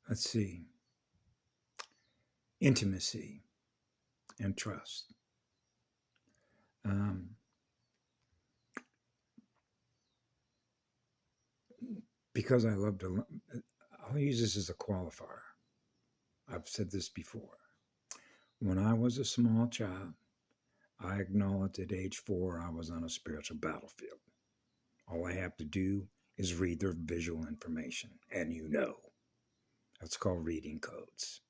let's see, intimacy and trust. Um, because I love to, I'll use this as a qualifier. I've said this before. When I was a small child, I acknowledged at age 4 I was on a spiritual battlefield. All I have to do is read their visual information, and you know. That's called reading codes.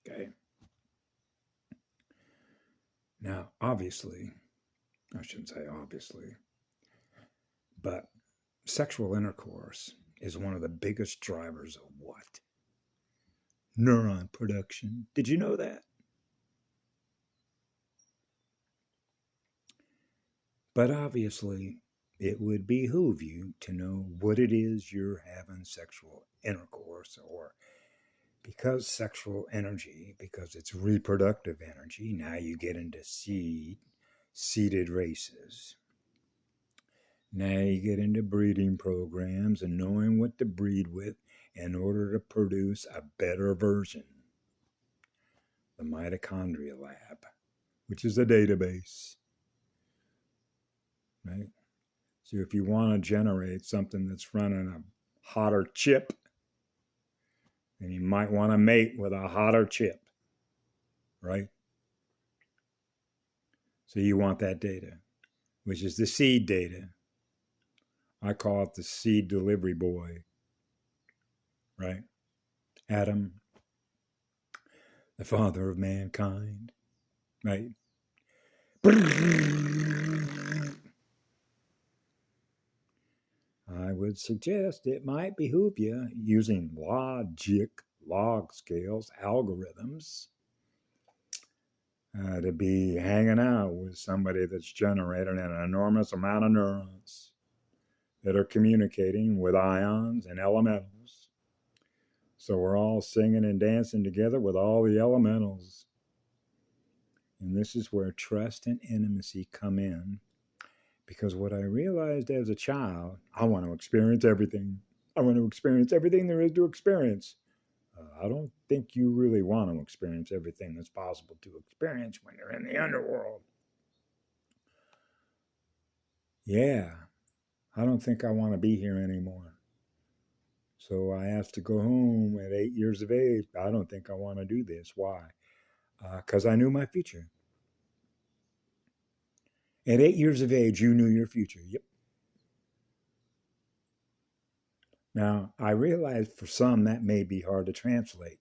Okay? Now, obviously, I shouldn't say obviously, but sexual intercourse is one of the biggest drivers of what? Neuron production. Did you know that? But obviously, it would behoove you to know what it is you're having sexual intercourse, or because sexual energy, because it's reproductive energy, now you get into seeded races. Now you get into breeding programs and knowing what to breed with in order to produce a better version. The mitochondria lab, which is a database, right? So if you want to generate something that's running a hotter chip, then you might want to mate with a hotter chip, right? So you want that data, which is the seed data. I call it the seed delivery boy, right? Adam, the father of mankind, right? I would suggest it might behoove you using log scales, algorithms, to be hanging out with somebody that's generating an enormous amount of neurons that are communicating with ions and elementals. So we're all singing and dancing together with all the elementals. And this is where trust and intimacy come in. Because what I realized as a child, I want to experience everything. I want to experience everything there is to experience. I don't think you really want to experience everything that's possible to experience when you're in the underworld. Yeah, I don't think I want to be here anymore. So I asked to go home at 8 years of age. I don't think I want to do this. Why? Because I knew my future. At 8 years of age, you knew your future. Yep. Now, I realize for some that may be hard to translate.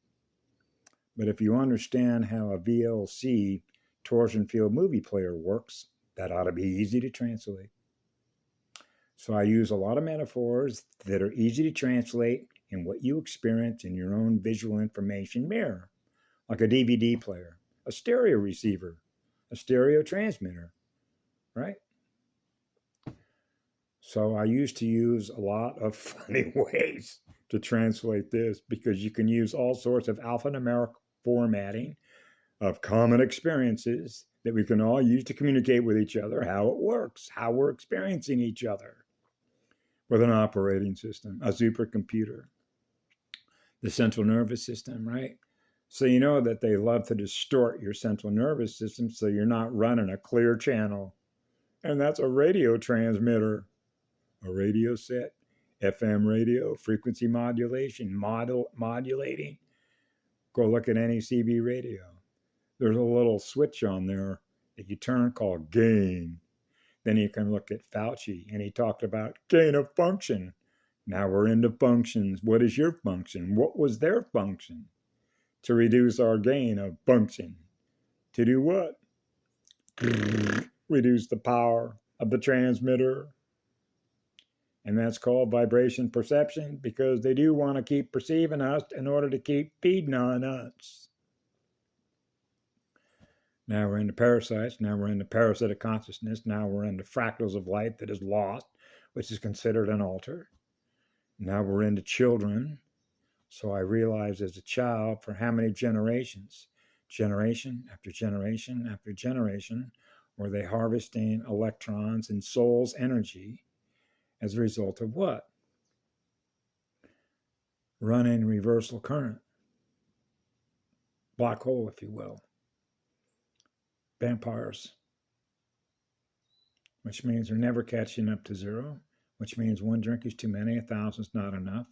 But if you understand how a VLC torsion field movie player works, that ought to be easy to translate. So I use a lot of metaphors that are easy to translate in what you experience in your own visual information mirror, like a DVD player, a stereo receiver, a stereo transmitter, right? So I used to use a lot of funny ways to translate this because you can use all sorts of alphanumeric formatting of common experiences that we can all use to communicate with each other, how it works, how we're experiencing each other with an operating system, a supercomputer, the central nervous system, right? So you know that they love to distort your central nervous system so you're not running a clear channel. And that's a radio transmitter, a radio set, FM radio, frequency modulation, modulating. Go look at NECB radio. There's a little switch on there that you turn called gain. Then you can look at Fauci, and he talked about gain of function. Now we're into functions. What is your function? What was their function? To reduce our gain of function. To do what? Reduce the power of the transmitter. And that's called vibration perception because they do want to keep perceiving us in order to keep feeding on us. Now we're into parasites. Now we're into parasitic consciousness. Now we're into fractals of light that is lost, which is considered an alter. Now we're into children. So I realized as a child, for how many generations, generation after generation after generation, were they harvesting electrons and soul's energy as a result of what? running reversal current, black hole, if you will, vampires, which means they're never catching up to zero, which means one drink is too many, 1,000 is not enough.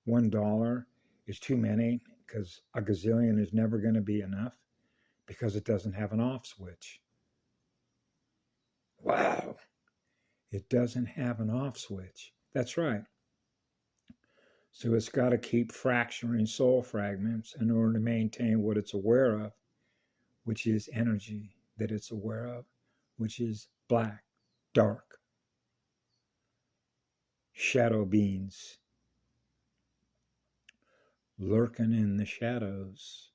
$1 is too many because a gazillion is never going to be enough because it doesn't have an off switch. Wow. It doesn't have an off switch. That's right. So it's got to keep fracturing soul fragments in order to maintain what it's aware of, which is energy that it's aware of, which is black, dark, shadow beings lurking in the shadows,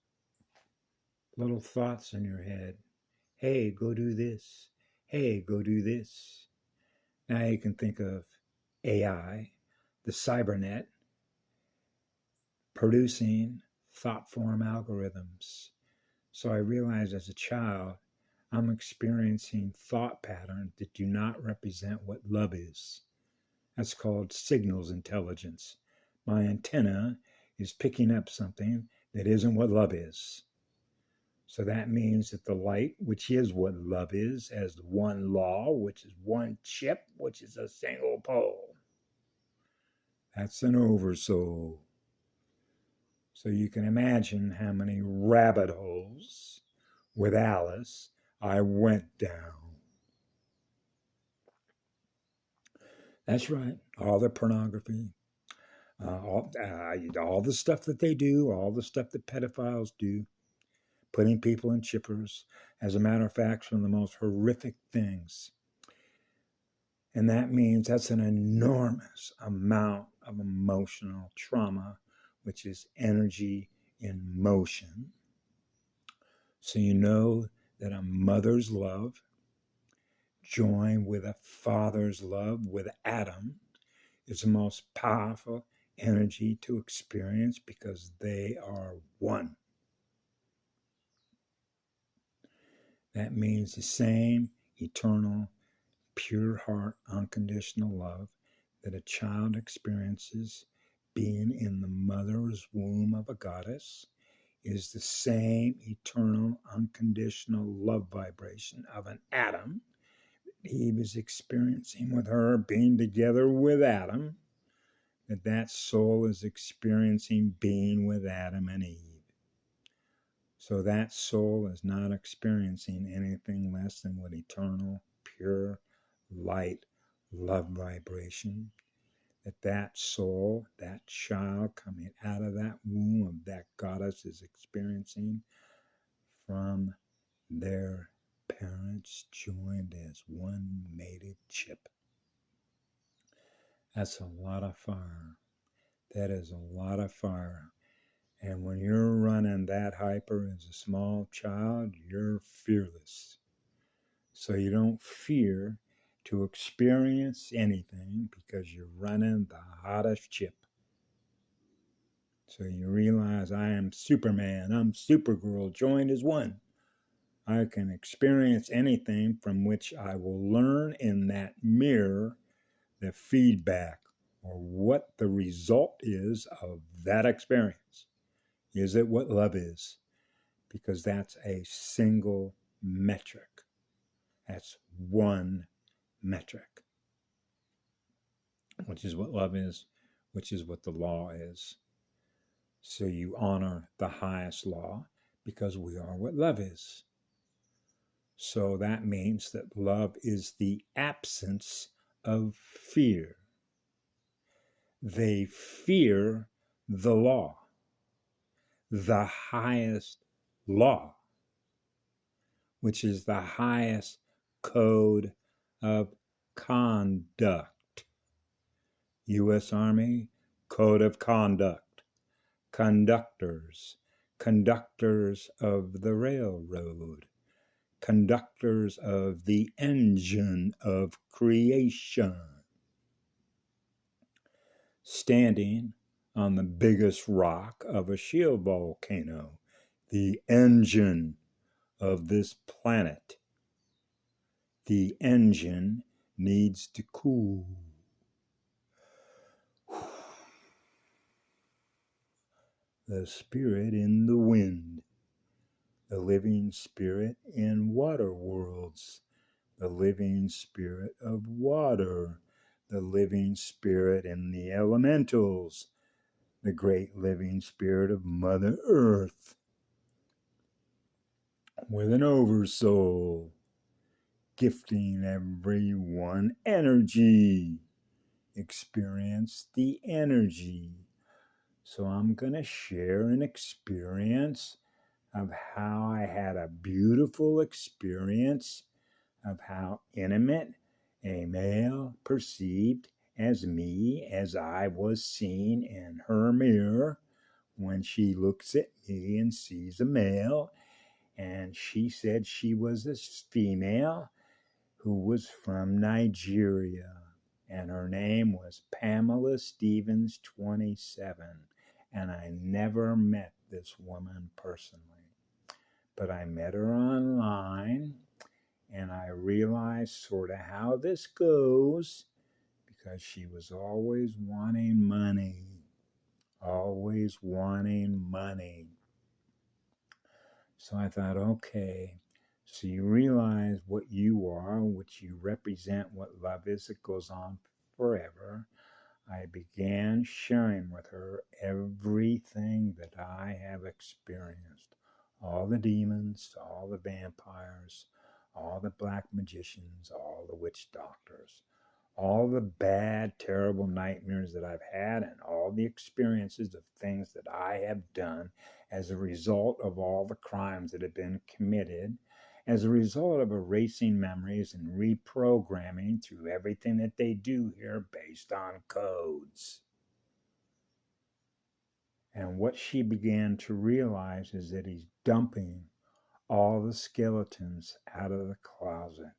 little thoughts in your head. Hey, go do this. Hey, go do this. Now you can think of AI, the cybernet, producing thought form algorithms. So I realized as a child, I'm experiencing thought patterns that do not represent what love is. That's called signals intelligence. My antenna is picking up something that isn't what love is. So that means that the light, which is what love is, has one law, which is one chip, which is a single pole. That's an oversoul. So you can imagine how many rabbit holes with Alice I went down. That's right. All the pornography, all the stuff that they do, all the stuff that pedophiles do, putting people in chippers, as a matter of fact, some of the most horrific things. And that means that's an enormous amount of emotional trauma, which is energy in motion. So you know that a mother's love joined with a father's love with Adam is the most powerful energy to experience because they are one. That means the same eternal, pure heart, unconditional love that a child experiences being in the mother's womb of a goddess is the same eternal, unconditional love vibration of an Adam he was experiencing with her being together with Adam, that soul is experiencing being with Adam and Eve. So that soul is not experiencing anything less than what eternal, pure, light, love vibration, that soul, that child coming out of that womb of that goddess is experiencing from their parents joined as one mated chip. That's a lot of fire. That is a lot of fire. And when you're running that hyper as a small child, you're fearless. So you don't fear to experience anything because you're running the hottest chip. So you realize I am Superman, I'm Supergirl, joined as one. I can experience anything from which I will learn in that mirror the feedback or what the result is of that experience. Is it what love is? Because that's a single metric. That's one metric, which is what love is, which is what the law is. So you honor the highest law because we are what love is. So that means that love is the absence of fear. They fear the law, the highest law, which is the highest code of conduct. U.S. Army Code of Conduct. Conductors, conductors of the railroad, conductors of the engine of creation. Standing on the biggest rock of a shield volcano, the engine of this planet. The engine needs to cool. the spirit in the wind, the living spirit in water worlds, the living spirit of water, the living spirit in the elementals, the great living spirit of Mother Earth, with an oversoul, gifting everyone energy. Experience the energy. So I'm going to share an experience of how I had a beautiful experience of how intimate a male perceived as me as I was seen in her mirror when she looks at me and sees a male. And she said she was a female who was from Nigeria. And her name was Pamela Stevens 27. And I never met this woman personally. But I met her online, and I realized sort of how this goes, because she was always wanting money. Always wanting money. So I thought, okay, so you realize what you are, which you represent, what love is that goes on forever. I began sharing with her everything that I have experienced. All the demons, all the vampires, all the black magicians, all the witch doctors, all the bad, terrible nightmares that I've had, and all the experiences of things that I have done as a result of all the crimes that have been committed, as a result of erasing memories and reprogramming through everything that they do here based on codes. And what she began to realize is that he's dumping all the skeletons out of the closet.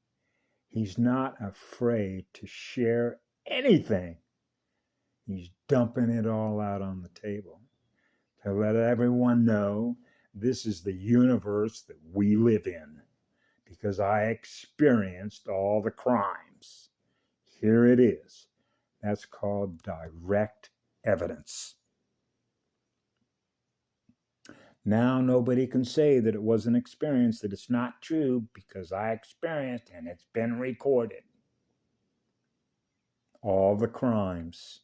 He's not afraid to share anything. He's dumping it all out on the table to let everyone know this is the universe that we live in, because I experienced all the crimes. Here it is. That's called direct evidence. Now nobody can say that it was an experience, that it's not true, because I experienced and it's been recorded. All the crimes,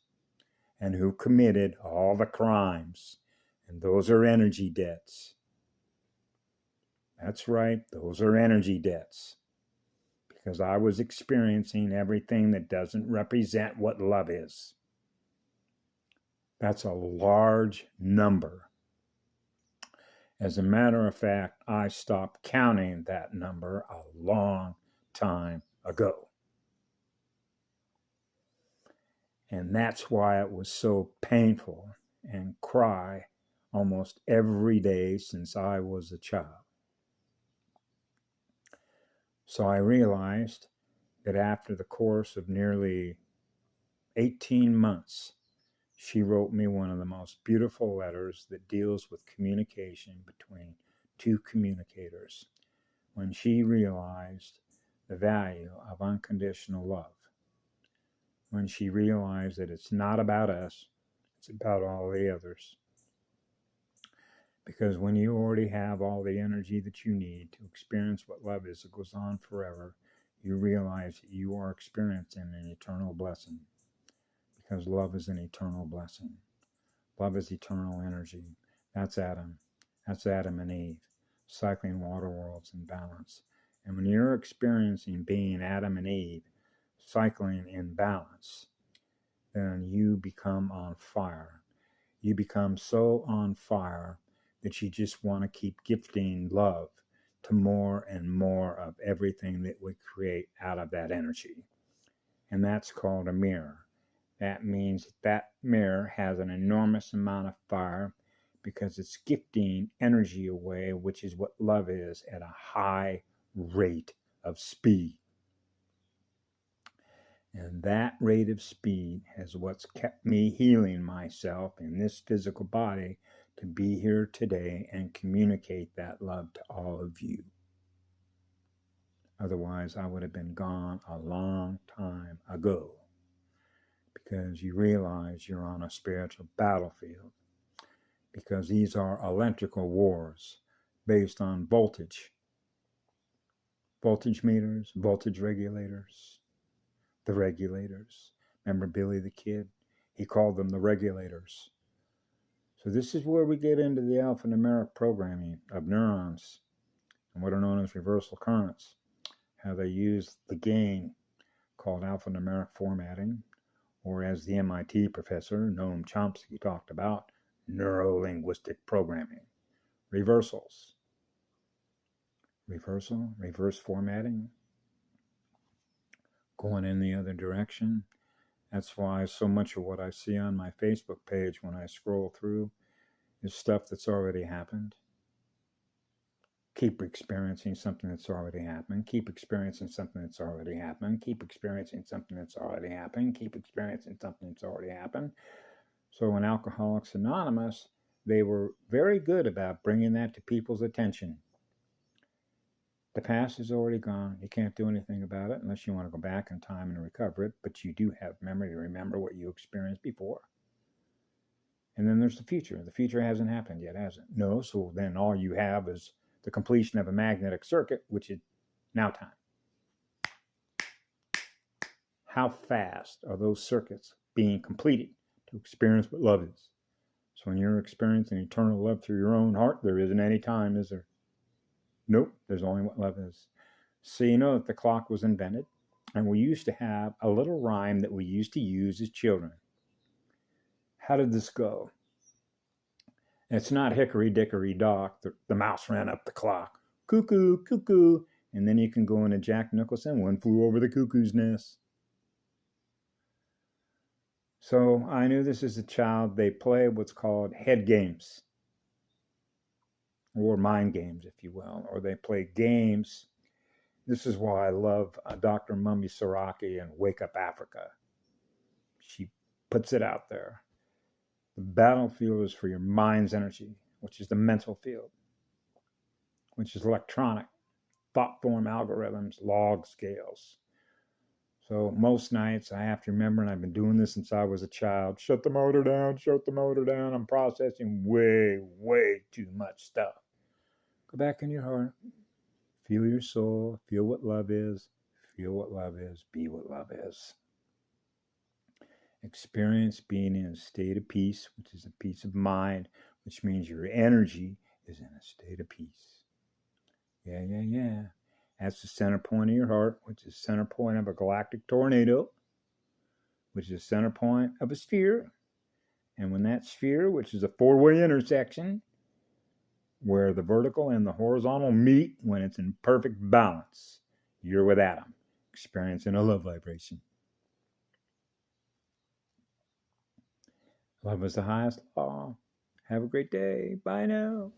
and who committed all the crimes. And those are energy debts. That's right, those are energy debts. Because I was experiencing everything that doesn't represent what love is. That's a large number. As a matter of fact, I stopped counting that number a long time ago. And that's why it was so painful and cry almost every day since I was a child. So I realized that after the course of nearly 18 months, she wrote me one of the most beautiful letters that deals with communication between two communicators, when she realized the value of unconditional love, when she realized that it's not about us, it's about all the others. Because when you already have all the energy that you need to experience what love is that goes on forever, you realize that you are experiencing an eternal blessing. Because love is an eternal blessing. Love is eternal energy. That's Adam. That's Adam and Eve, cycling water worlds in balance. And when you're experiencing being Adam and Eve, cycling in balance, then you become on fire. You become so on fire that you just want to keep gifting love to more and more of everything that we create out of that energy. And that's called a mirror. That means that mirror has an enormous amount of fire because it's gifting energy away, which is what love is, at a high rate of speed. And that rate of speed has what's kept me healing myself in this physical body to be here today and communicate that love to all of you. Otherwise, I would have been gone a long time ago, because you realize you're on a spiritual battlefield. because these are electrical wars based on voltage. Voltage meters, voltage regulators, the regulators. Remember Billy the Kid? He called them the regulators. So this is where we get into the alphanumeric programming of neurons and what are known as reversal currents, how they use the gain called alphanumeric formatting, or as the MIT professor Noam Chomsky talked about, neuro-linguistic programming. Reversals. Reversal, reverse formatting, going in the other direction. That's why so much of what I see on my Facebook page when I scroll through is stuff that's already happened. Keep experiencing something that's already happened. Keep experiencing something that's already happened. Keep experiencing something that's already happened. Keep experiencing something that's already happened. So in Alcoholics Anonymous, they were very good about bringing that to people's attention. The past is already gone. You can't do anything about it unless you want to go back in time and recover it, but you do have memory to remember what you experienced before. And then there's the future. The future hasn't happened yet, has it? No, so then all you have is the completion of a magnetic circuit, which is now time. How fast are those circuits being completed to experience what love is? So when you're experiencing eternal love through your own heart, there isn't any time, is there? Nope, there's only what love is. So you know that the clock was invented, and we used to have a little rhyme that we used to use as children. How did this go? It's not hickory dickory dock, the mouse ran up the clock. Cuckoo, cuckoo. And then you can go into Jack Nicholson, One Flew Over the Cuckoo's Nest. So I knew this as a child. They play what's called head games, or mind games, if you will, or they play games. This is why I love Dr. Mummy Saraki and Wake Up Africa. She puts it out there. The battlefield is for your mind's energy, which is the mental field, which is electronic, thought form algorithms, log scales. So most nights I have to remember, and I've been doing this since I was a child, shut the motor down, shut the motor down. I'm processing way too much stuff. Go back in your heart, feel your soul, feel what love is, feel what love is, be what love is. Experience being in a state of peace, which is a peace of mind, which means your energy is in a state of peace. Yeah. That's the center point of your heart, which is the center point of a galactic tornado, which is the center point of a sphere. And when that sphere, which is a four-way intersection, where the vertical and the horizontal meet, when it's in perfect balance, you're with Adam, experiencing a love vibration. Love is the highest law. Have a great day. Bye now.